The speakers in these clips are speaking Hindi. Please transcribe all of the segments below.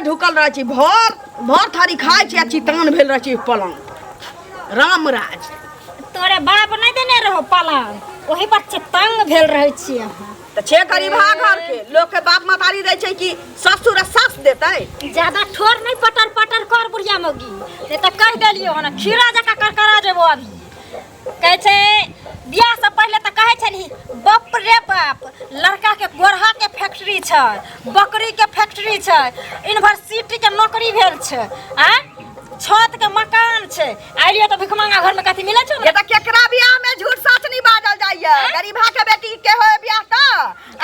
ढुकल रह छी भर भर थारी खाइ छी आ चितान भेल रह छी पलंग रामराज तोरे बाप नहीं देने रहो पलंग वही पर चितंग भेल रहे छी अहाँ त छे गरीबा घर के लोग के बाप मतारी दै छै कि ससुर सास देतै ज्यादा ठोर नहीं पटर पटर कर बुढ़िया मोगी नहीं तो कह देलियो ना खीरा जका करकरा जेबो अभी कहे छे बियाह से पहले तो कहे छली बाप रे बाप लड़का के गोरहा के फैक्ट्री छै बकरी के फैक्ट्री छै यूनिवर्सिटी के नौकरी भेल छै आ छत के मकान छै आइलियो तो भिखमंगा घर में कथि मिले छै ये त केकरा बियाह में झूठ सच नहीं बाजल जाइए गरीबा के बेटी के होय बियाह त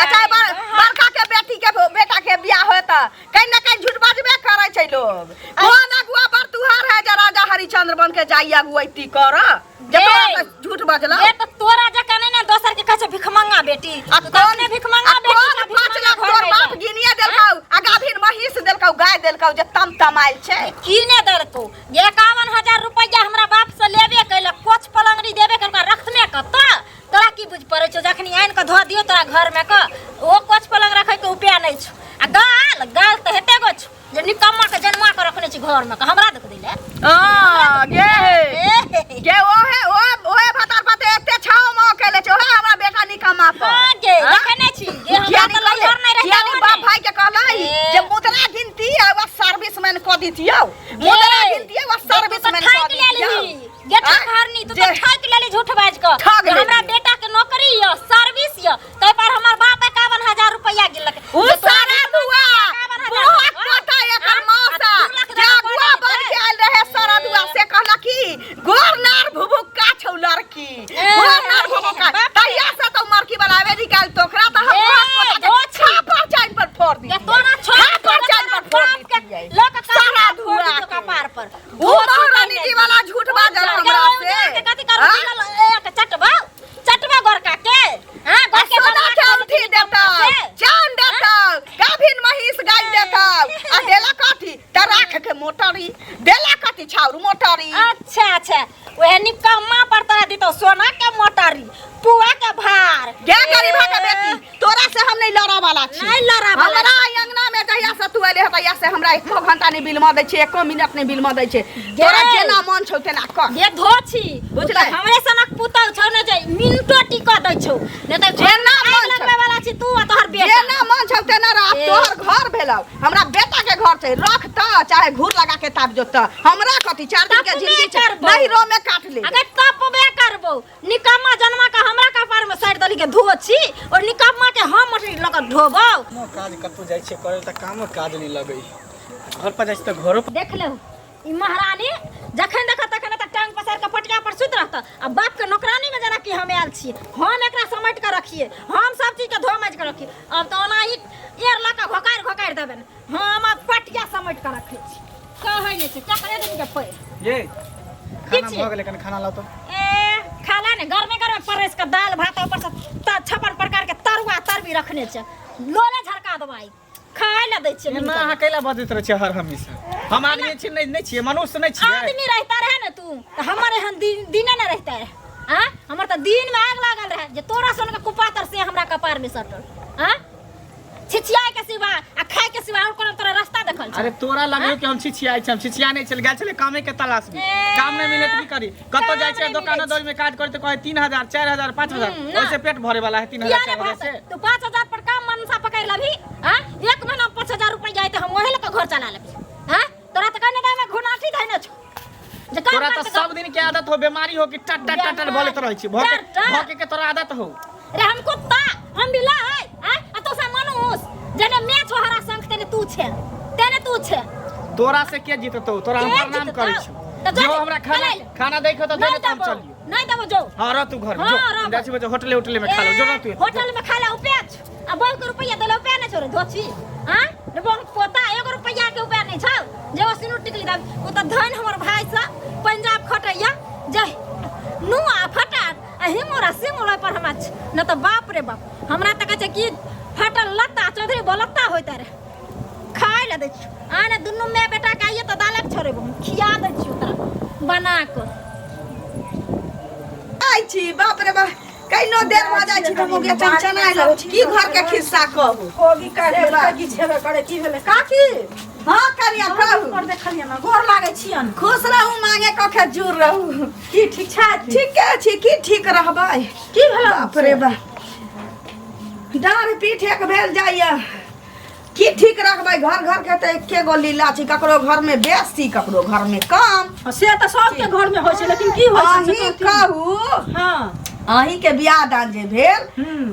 अच्छा बड़का के बेटी के बेटा के बियाह होय त कहीं ना कहीं झूठ बाजबे करे छै लोग कौन अगुआ पर तुहार है जे राजा हरिचंद्र बन के जाइए अगुआती कर जे तोरा झूठ बाजला ये तो तोरा जका नहीं ना दोसर के कहे भिखमंगा बेटी अपने भिखमंगा बेटी 5 लाख तोर बाप गिनिए देलकौ आ गाभीर महिष देलकौ गाय देलकौ जे तम तमाइल छै कीने देलकौ 51,000 रुपया हमरा बाप से लेबे कैला कोच पलंगरी देबे कैला रखने कत तोरा की बुझ पड़े छौ जखनी आइन के ध दियो तोरा घर में क ओ कोच पलंग रखे के उपाय नहीं छ आ गाल गाल त हेते गो छ जे निकम्मा के जन्मा के रखने छी घर में हमरा देख दिले गे ओहे भतार पते एते छाव म केले छ ओहे हमरा बेटा निकम्मा पर हां गे देखने छी गे हमरा त लहर नहीं रहता यानी बाप भाई के कहलाई जे मुद्रा गिनती आ वा सर्विसमैन क दितियौ मुद्रा गिनती वा सर्विसमैन क दितियौ गे ठहरनी तू त ठक लेली झूठ बाज क हमरा बेटा के नौकरी य सर्विस य तै पर हमर बाप 51,000 रुपया गिलक उ सारा दुआ बहुत पता एकर मौसा जे अगुआ बन के आइल रहे सारा दुआ से कहला की गोरनार भुभुक्का छौ लड़की गोरनार भुभुक्का तैया से तो मरकी बनावे निकाल तोकरा त हम छापर चाइन पर फोड़ दी तोरा छापर चाइन पर फोड़ दी लोक सारा दुआ कपार पर वो महारानी जी वाला झूठ बाजल हमरा से कथि कर एक चटवा गोरका के हां गोरके सोना के अंगूठी देता चांद देता गाभिन महिष गाय देता आ देला कथि त राख के मोटरी देला कथि छाउर मोटरी अच्छा ओहे निकम्मा पर तोरा दितो सोना के मोटरी पुआ के भार गे गरीबा के बेटी तोरा से हम नहीं लड़ा वाला छी नहीं लड़ा वाला हमरा अंगना में जहिया से तू आले हतैया से हमरा 1 घंटा नहीं बिल म दै छै 1 मिनट नहीं बिल म दै छै तोरा जेना मन छौ तेना कर ये धोछी बुझले हमरे सनक पुतौ छौ ने जे मिनटो टिक दै छौ ने त जेना मन लगबे वाला छी तू आ तोहर बेटा जेना मन छौ तेना रह तोहर घर भेलौ हमरा बेटा के घर छै रख त चाहे घूर लगा के ताप जो त हमरा कथि 4 दिन के जिंदगी छै नहीं रो में काट ले अगर तपबे करबो निकम्मा जन्मा का हमरा कपार में साइड दली के धोछी और निकम्मा के हम मटरी लग धोबो नो काज कतौ जाय छै करे त काम काज नहीं लगै घर पर जाय त घरो देख ले ई महारानी जखन देख तखन त टांग पसार के पटिया पर सुत रहत आ बाप के नौकरानी में जना कि हम आयल छी हम एकरा समेट के रखिए हम सब चीज के धोमज के रखिए अब त ओना ही एर लका घोकार देबे हम पटिया समेट के रखै छी कहै नै छै चकरे दिन के पे ये खाना भ गेलै कन खाना लाओ तो खाना ने घर में परस के दाल भात ऊपर से 56 प्रकार के तरुआ तरबी रखने छ लोले झरका दवाई खाय ल दै छियै ना अकेला बजैत रह छै हर हमेशा हम आदमी छी नहीं छी मनुष्य नहीं छी आदमी रहता रहे ना तू त हमर एहन दिने न रहता है हां हमर त दिन में आग लागल रहे जे तोरा सन के कुपातर से हमरा कपार में सटल हां छिछिया के सिवा आ खाय के सिवा और कोनो तोरा रास्ता देखल छ अरे तोरा लगे कि हम छिछिया छी हम छिछिया नहीं चल गेल छले कामे के तलाश में काम नहीं मिलत की करी कतो जाय छै दुकान दौड़ में काज करते कहे 3,000 4,000 5,000 ओसे पेट भरे वाला है 3,000 4,000 से तू 5,000 पर काम मनसा पकड़ लभी हां एक महीना 5,000 रुपया जाय त हम ओहे लक घर चला लेबी हां तोरा त कने दाय में घुनाठी धैने छ तोरा त सब दिन के आदत हो बीमारी हो कि टट टट टट बोलत रहै छी भौके के तोरा आदत हो रे हम कुत्ता हम बिला है आ तो सा मनुष्य जने मैं छोहरा संग तेने तू छे तोरा से के जीततो तोरा हम प्रणाम करै छी जो हमरा खाना देखो त देने हम चलियो नहीं देबो जो हां र तू घर जो जाछि बजे होटल में खा लो जो तू होटल में खा ले उपेच आ 2 रुपया देले उपेच नहीं छोरे धोची हां रे bon पोता 1 रुपया के उपेच नहीं छौ जे सिनु टिकली दा ओ त धन हमर भाई से पंजाब खटैया जय नुआ फटाट आ हिमोरा सिमुला पर हम न त बाप रे बाप हमरा त कहे कि फटल लत्ता चौधरी बोलत्ता होइता रे खाय ले दै छी आने दुनु मैं बेटा के आइए त दालक छोड़े खिया दै छी तोरा बना के आई छी बाप रे बाप कइनो देर हो जाय छी त मोगे चंचनाय लगै छी की घर के खिस्सा कहू होगी करे लागी छेबे करे की भेले काकी हाँ कनिया कहू पर देखलिए ना गोर लागे छियन खुश रहू मांगे कखे जुड़ रहू की ठीक छै ठीके छी की ठीक रहबै की भेल बाप रे बा डाँढ़ पीठ एक भेल जाइए की ठीक रखबै घर घर के तो एके गो लीला छी ककरो घर में बेसी ककरो घर में कम से त सबके घर में होइ छै लेकिन की होइ छै अहीं कहू हां अहीं के बियाह दान जे भेल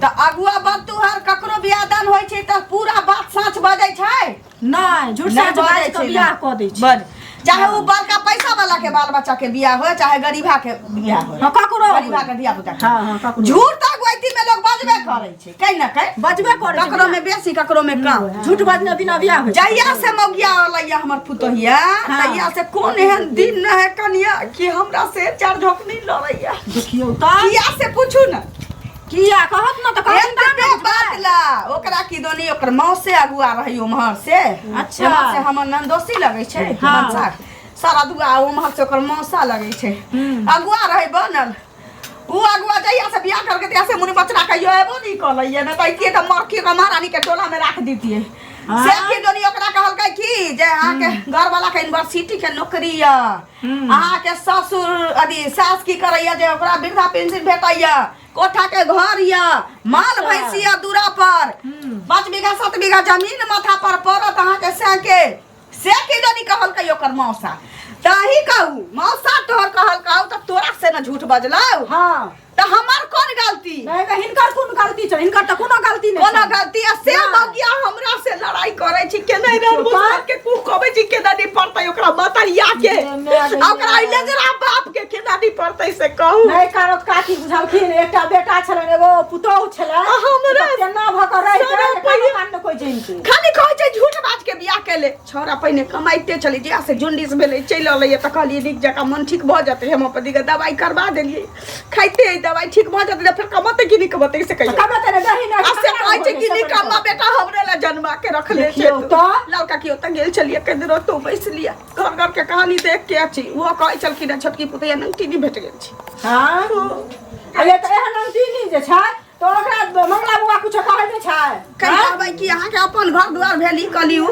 त अगुआ बतुहर ककरो बियाह दान होइ छै त पूरा बात सच बजै छै नहीं झूठ सच बाज के बियाह क दै छै बड़ चाहे वो बड़का पैसा वाला के बाल बच्चा के बियाह हो चाहे गरीबा के बियाह हो हां ककरो गरीबा के दिया पुता हां हां ककरो झूठ त गोइती में लोग बजबे करे छै कहीं ना कहीं बजबे करे ककरो में बेसी ककरो में कम झूठ बाजने बिना बियाह होइ जहिया से मौगिया वाला हमर पुतोहिया तहिया से कोन एहन दिन न है कनिया कि हमरा से चार झोंकनी लड़ैया देखियो त किया से पूछू न किया कहत न त कहत एते बात ला ओकरा की दोनी ओकर मौत से अगुआ रही उम्हर से अच्छा। उम्हर से हमर नंदोसी लगै छै हाँ। बंसा सारा दुआ उम्हर से ओकर मौसा लगै छै अगुआ रही बनल उ अगुआ जहिया से बियाह करके तहिया से मुनि बचरा कहियो एबो नहीं कहलैया न त इतिए त मरकी के महारानी के टोला में राख दीतिए से की दोनी ओकरा कहलकै की जे अहाँ के घर वाला के यूनिवर्सिटी के नौकरी या अहाँ के ससुर अदी सास की करैया जे ओकरा वृद्धा पेंशन भेटैया कोठा के घर या माल भैंसी या दूरा पर 5 बीघा 7 बीघा जमीन माथा पर पड़त अहाँ के से की दोनी कहलकै ओकर मौसा ताही कहू मौसा तोहर कहलकौ त तोरा से न झूठ बजलौ हां त हमर कोन गलती नहीं हिनकर कोन गलती छै हिनकर त कोनो गलती नहीं कोनो गलती है से मगिया हमरा से लड़ाई करे छी के नहीं रे बुझार के कु कहबै छी के दादी पड़तै ओकरा मतरिया के ओकरा लेजरा बाप के दादी पड़तै से कहू नहीं करत काकी बुझलखिन एकटा बेटा छलन एगो पुतौह छलै हमरा केना भक रहि के कान कोइ जइनते खाली कहै छै झूठ बात के बियाह केले छोरा पहिने कमाइते चली जे से जुंडिस भेलै चलि अलै त कहलिए नीक जका मन ठीक भ जते हेमोपैथी के दवाई करबा देलिए खाइते दवाई ठीक भ जते फिर कमते कि नहीं कमते से कहियो कमते रे दही ना से कहै छै कि नहीं कमा बेटा हमरे ला जन्मा के रखले छै तो लड़का की ओत गेल छलिए के दिन तो बैस लिया घर घर के कहानी देख के अछि वो कहै छलखिन छोटकी पुतैया नंगटी नहीं भेट गेल छी हां अरे त एहन नंगटी जे छै तो ओकरा मंगला बुआ कुछ कहै नै छै कहबै कि अहाँ के अपन घर दुआर भेली कलियू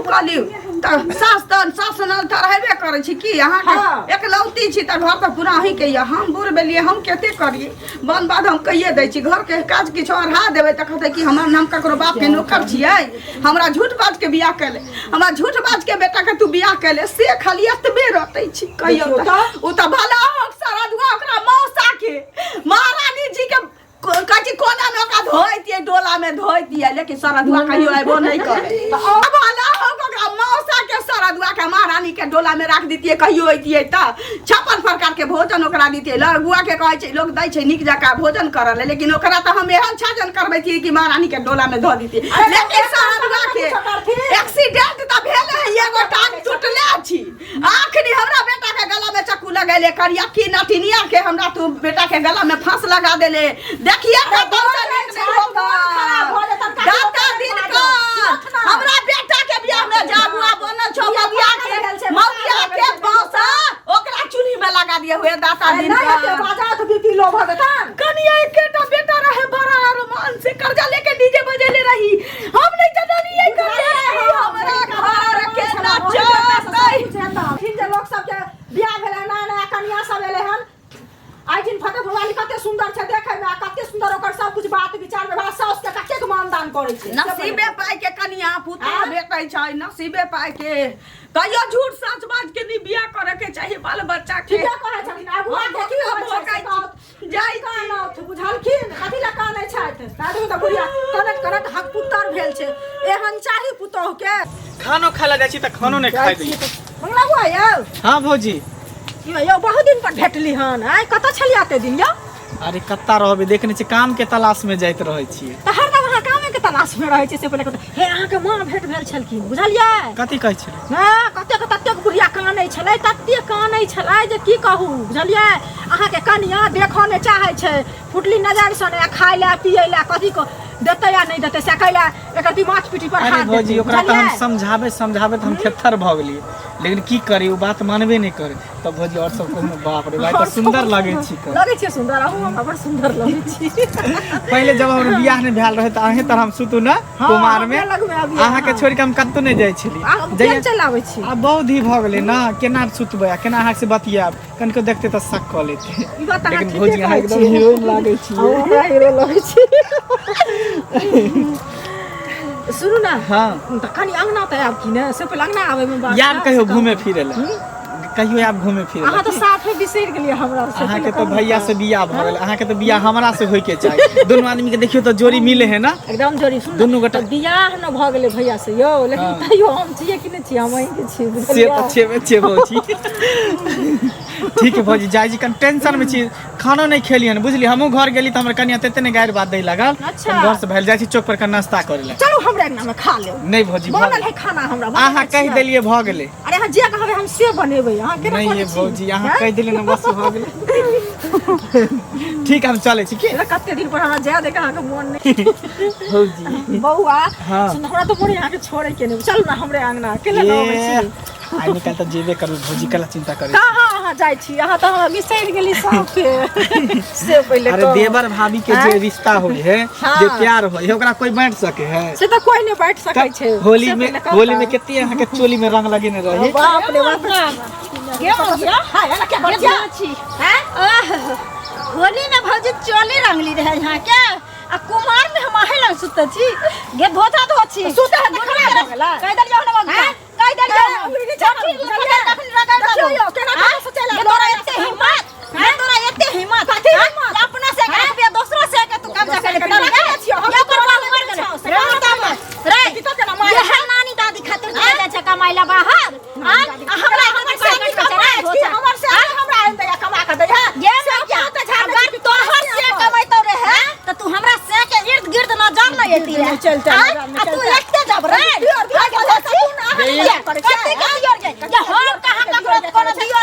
त सास न त रहबे करै छी कि अहाँ के एकलौती छी त घर त पूरा अहीं के या हम बूढ़ भेलिए हम केते करिए बन बाद हम कहिए दै छी घर के काज किछो अढ़ा देबै त कहतै कि हमर नाम ककरो बाप के नौकर छियै हमरा झूठ बाज के बियाह केले हमरा झूठ बाज के बेटा के तू बियाह केले से खाली एतबे रहतै छी कहियो त उ त भला सारा दुआ ओकरा मौसा के महारानी जी के काची कोना में ओकरा धोइ दिए डोला में धोइ दिए लेकिन सारा दुआ कहियो आइबो नहीं करे भला ओकरा मौसा के सारा दुआ के महारानी के डोला में राख दितिए कहियो दिए त 56 प्रकार के भोजन ओकरा दितिए लड़ुआ के कहै छै लोग दै छै निक जका भोजन करले लेकिन ओकरा त हम एहन छाजन करबै थी कि महारानी के डोला में धो दितिए लेकिन सारा दुआ के एक्सीडेंट त भेले एगो टांग टूटले छी आखरी हमरा बेटा के गला में चक्कू लगेले करिया की नटिनिया के हमरा तू बेटा के गला में फांस लगा देले देखिए हमरा बेटा के बियाह में जागुआ बनल छौ मौगिया के मौसा ओकरा चूल्ही में लगा दिए हुए दाता दिन के बाजा तो बीपी लो भगतान कनिया एकेटा बेटा रहे बड़ा अरमान से कर्जा लेके डीजे बजेले रही हम नहीं जाननी है करे हमरा घर के नाचो फिर जे लोग सब के बियाह भेले नया नया कन्या सब एले हन आई दिन फटे भवानी कते सुंदर छै देखे में कते सुंदर ओकर सब कुछ बात विचार में सास के कते के मानदान करे छै नसीबे पाए के कनिया पुता भेटै छै नसीबे पाए के कहियो झूठ सच बात के नहीं बियाह करे के चाहिए बाल बच्चा के ठीक कहै छथिन अगुआ देखी हो छै जाई काना बुझलखिन कथि ला कानै छैथ दादू त बुढ़िया कनत करत हक पुत्तर भेल छै एहन चाही पुतोह के खानो खाला जाइ छी त खानो नहीं खाइ दै मंगला बुआ यौ हां भौजी यो बहुत दिन पर भेटली हन आइ कत छलिया ते दिन यो अरे कत्ता रहबे देखने छी काम के तलाश में जाइत रहै छी त हर दम अहाँ कामे के तलाश में रहै छी से पहिले हे अहाँ के मां भेट भेल छलखिन बुझलियै कथि कहै छी हां कते बुढ़िया कानै छलै तते कानै छलै जे की कहू बुझलियै अहाँ के कनिया देखो ने चाहै छै फुटली नजर से ने खाइ ले पियै ले कथि को देते या नहीं देते से कहला एकर दिमाग पीठी पर अरे हाथ भौजी ओकरा तो हम समझावे समझावे तो हम थेथर भ गेलिए लेकिन की करी वो बात मानबे नहीं करे तो भौजी और सब कहूँ बाप रे भाई तो सुंदर लगे छी लगे छी सुंदर हम बड़ सुंदर लगे छी पहले जब हमर बियाह ने भेल रहे त अहे तर हम सुतू ना कुमार में अहाँ के छोड़ के हम कत्तो नहीं जाय छली जइया चलावे छी अब बहुत ही भ गेले ना केना सुतबे केना अहाँ से बतियाब कनको देखते त शक क लेते ई बात अहाँ लेकिन भौजी अहाँ एकदम हीरोइन लागे छी हमरा हीरो लगे छी सुनु ना हां त कनी अंगना त आब कि ने से पहिले अंगना आवे में बात यार कहियो घूमे फिरे ले कहियो आप घूमे फिरे अहाँ तो साथ में बिसर गेलिए हमरा से अहाँ के तो भैया से बियाह भ गेल अहाँ के तो बियाह हमरा से होय के चाहिए दोनों आदमी के देखियो तो जोड़ी मिले है ना एकदम जोड़ी सुन दुनू गोटा बियाह न भ गेले भैया से यो लेकिन तैयो हम छिए कि नहीं छिए हम ही के छी से अच्छे भौजी ठीक है भौजी जाय जी कन टेंशन में छी खानो नहीं खेली हन बुझली हमहू घर गेली त हमर कनिया तेते ने गायर बात दे लागल अच्छा। घर से भेल जाय छी चौक पर का नाश्ता करे ला चलो हमरा अंगना में खा ले नहीं भौजी बनल है खाना हमरा अहाँ कह देलिए भ गेले अरे हां जे कहबे हम से बनेबै अहाँ केना नहीं करै ये छी भौजी अहाँ कह देले न बस भ गेले ठीक हम चले छी की कते दिन पर हमरा जाय देख अहाँ के मन नहीं भौजी बौआ हाँ। सुन हमरा तो मोरे यहाँ के छोड़े के नहीं चल ना हमरे अंगना अकेले न आबै छी आई निकल त जेबे करू भौजी कला चिंता करे कहाँ अहाँ जाय छी अहाँ तो हमरा बिसर गेली साथे से पहिले अरे तो देवर भाभी के जे रिश्ता होई है हाँ। जे प्यार होई है ओकरा कोई बांट सके है से तो कोई नहीं बैठ सकै छै होली में कितनी अहाँ के चोली में रंग लगे न रहे बाप रे बाप के हो गया हां एना के बढ़िया छी हैं होली में भौजी चोली रंगली रहे यहाँ के आ कुमार में हम आहे लग सुत छी गे धोता धो छी सुते है देखला भ गेला कह दलियो न मग कह दलियो तखन रगड़ देखियो केना कह सोचेला तोरा एते हिम्मत तोरा एते हिम्मत अपना से के रुपया दूसरा से के तू कब्जा कर ले छियो हम पर बात मर गेल रे ये है नानी दादी खातिर दे छै कमाइला बाहर हमरा हमर से हमर से हमरा आइन दया कमा के दे ये से क्या अगर तोहर से कमाइतो रहे त तू हमरा से के इर्द गिर्द न जान न एती रे चल तू एकते जब रे कते के दियर जे हम कहां ककरो कोनो दियर